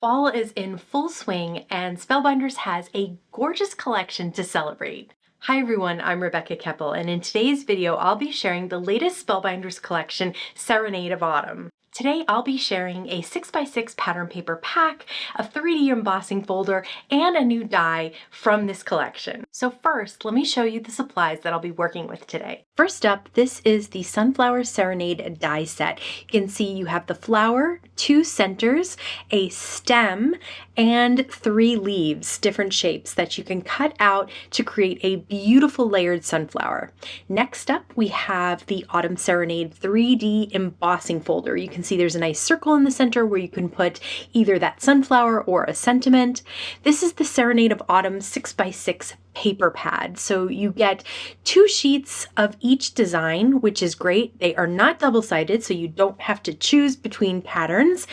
Fall is in full swing and Spellbinders has a gorgeous collection to celebrate. Hi everyone, I'm Rebecca Keppel, and in today's video I'll be sharing the latest Spellbinders collection, Serenade of Autumn. Today I'll be sharing a 6x6 pattern paper pack, a 3D embossing folder, and a new die from this collection. So first, let me show you the supplies that I'll be working with today. First up, this is the Sunflower Serenade die set. You can see you have the flower, 2 centers, a stem, and 3 leaves, different shapes that you can cut out to create a beautiful layered sunflower. Next up, we have the Autumn Serenade 3D embossing folder. You can see there's a nice circle in the center where you can put either that sunflower or a sentiment. This is the Serenade of Autumn 6x6 paper pad. So you get 2 sheets of each design, which is great. They are not double-sided, so you don't have to choose between patterns.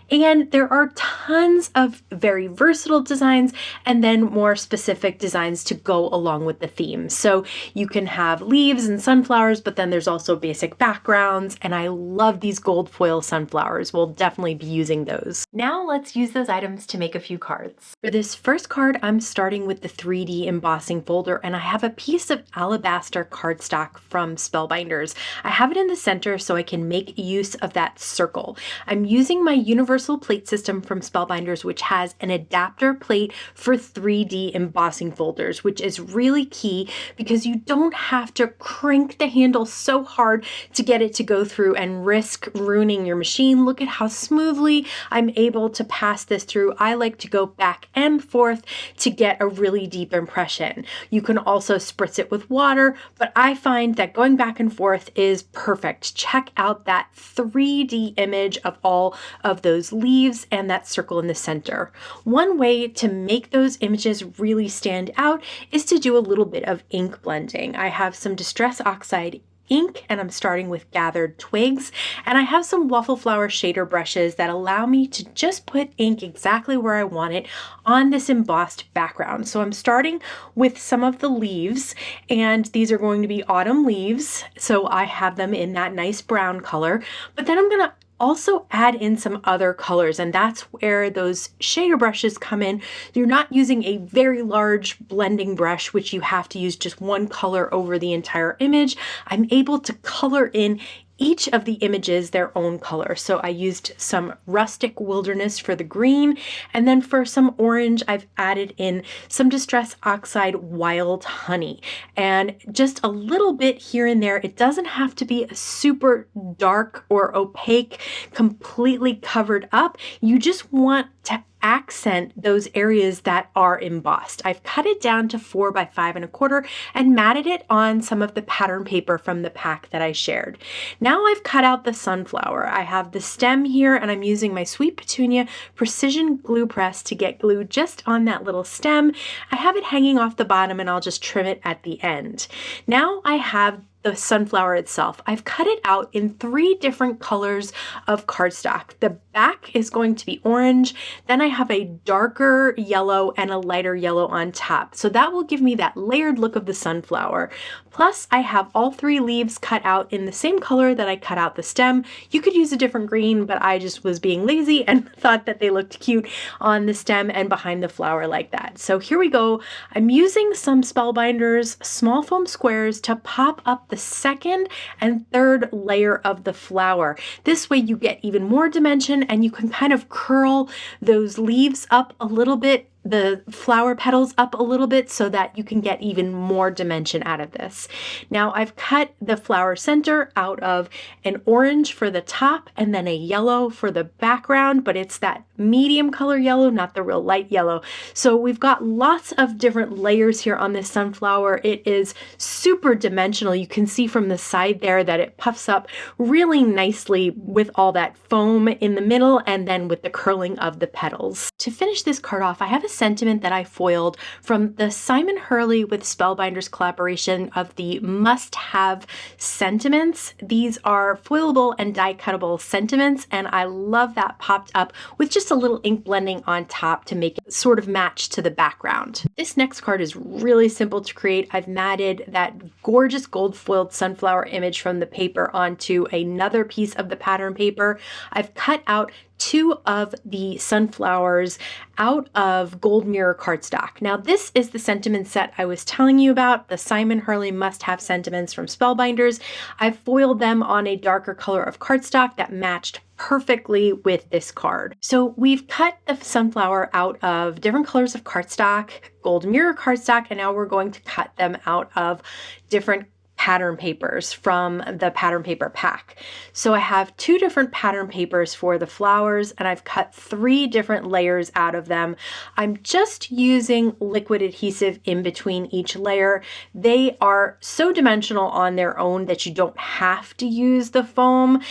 And there are tons of very versatile designs and then more specific designs to go along with the theme. So you can have leaves and sunflowers, but then there's also basic backgrounds. And I love these gold foil sunflowers. We'll definitely be using those. Now let's use those items to make a few cards. For this first card, I'm starting with the 3D embossing folder, and I have a piece of Alabaster cardstock from Spellbinders. I have it in the center so I can make use of that circle. I'm using my universal plate system from Spellbinders, which has an adapter plate for 3D embossing folders, which is really key because you don't have to crank the handle so hard to get it to go through and risk ruining your machine. Look at how smoothly I'm able to pass this through. I like to go back and forth to get a really deep impression. You can also spritz it with water, but I find that going back and forth is perfect. Check out that 3D image of all of those leaves and that circle in the center. One way to make those images really stand out is to do a little bit of ink blending. I have some Distress Oxide ink, and I'm starting with gathered twigs, and I have some Waffle flower shader brushes that allow me to just put ink exactly where I want it on this embossed background. So I'm starting with some of the leaves, and these are going to be autumn leaves, so I have them in that nice brown color, but then I'm going to also add in some other colors, and that's where those shader brushes come in. You're not using a very large blending brush, which you have to use just one color over the entire image. I'm able to color in each of the images their own color. So I used some Rustic Wilderness for the green, and then for some orange, I've added in some Distress Oxide Wild Honey, and just a little bit here and there. It doesn't have to be a super dark or opaque, completely covered up. You just want to accent those areas that are embossed. I've cut it down to 4 by 5 1/4 and matted it on some of the pattern paper from the pack that I shared. Now I've cut out the sunflower. I have the stem here, and I'm using my Sweet Petunia precision glue press to get glue just on that little stem. I have it hanging off the bottom, and I'll just trim it at the end. Now I have the sunflower itself. I've cut it out in 3 different colors of cardstock. The back is going to be orange, then I have a darker yellow and a lighter yellow on top. So that will give me that layered look of the sunflower. Plus I have all 3 leaves cut out in the same color that I cut out the stem. You could use a different green, but I just was being lazy and thought that they looked cute on the stem and behind the flower like that. So here we go. I'm using some Spellbinders small foam squares to pop up the second and third layer of the flower. This way you get even more dimension, and you can kind of curl those leaves up a little bit, the flower petals up a little bit, so that you can get even more dimension out of this. Now I've cut the flower center out of an orange for the top and then a yellow for the background, but it's that medium color yellow, not the real light yellow. So we've got lots of different layers here on this sunflower. It is super dimensional. You can see from the side there that it puffs up really nicely with all that foam in the middle and then with the curling of the petals. To finish this card off, I have a sentiment that I foiled from the Simon Hurley with Spellbinders collaboration of the must-have sentiments. These are foilable and die cuttable sentiments, and I love that popped up with just a little ink blending on top to make it sort of match to the background. This next card is really simple to create. I've matted that gorgeous gold foiled sunflower image from the paper onto another piece of the pattern paper. I've cut out two of the sunflowers out of Gold Mirror cardstock. Now this is the sentiment set I was telling you about, the Simon Hurley must-have sentiments from Spellbinders. I've foiled them on a darker color of cardstock that matched perfectly with this card. So we've cut the sunflower out of different colors of cardstock, Gold Mirror cardstock, and now we're going to cut them out of different pattern papers from the pattern paper pack. So I have two different pattern papers for the flowers, and I've cut 3 different layers out of them. I'm just using liquid adhesive in between each layer. They are so dimensional on their own that you don't have to use the foam.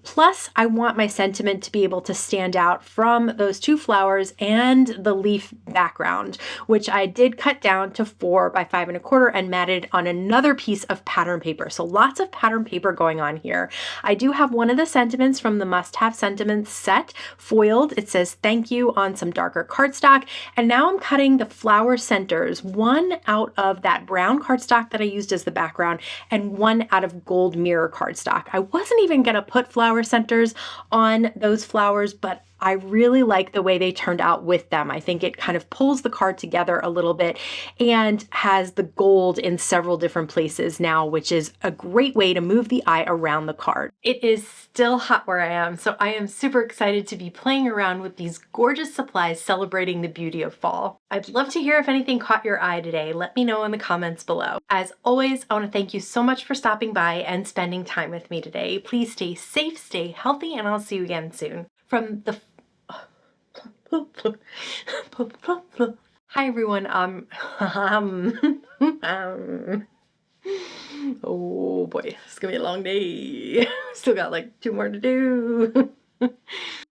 Plus, I want my sentiment to be able to stand out from those 2 flowers and the leaf background, which I did cut down to 4 by 5 1/4 and matted on another piece of pattern paper. So lots of pattern paper going on here. I do have one of the sentiments from the must-have sentiments set foiled. It says thank you on some darker cardstock. And now I'm cutting the flower centers, one out of that brown cardstock that I used as the background and one out of Gold Mirror cardstock. I wasn't even going to put flower centers on those flowers, but I really like the way they turned out with them. I think it kind of pulls the card together a little bit and has the gold in several different places now, which is a great way to move the eye around the card. It is still hot where I am, so I am super excited to be playing around with these gorgeous supplies celebrating the beauty of fall. I'd love to hear if anything caught your eye today. Let me know in the comments below. As always, I want to thank you so much for stopping by and spending time with me today. Please stay safe, stay healthy, and I'll see you again soon. From the Hi everyone, oh boy, it's gonna be a long day. Still got like 2 more to do.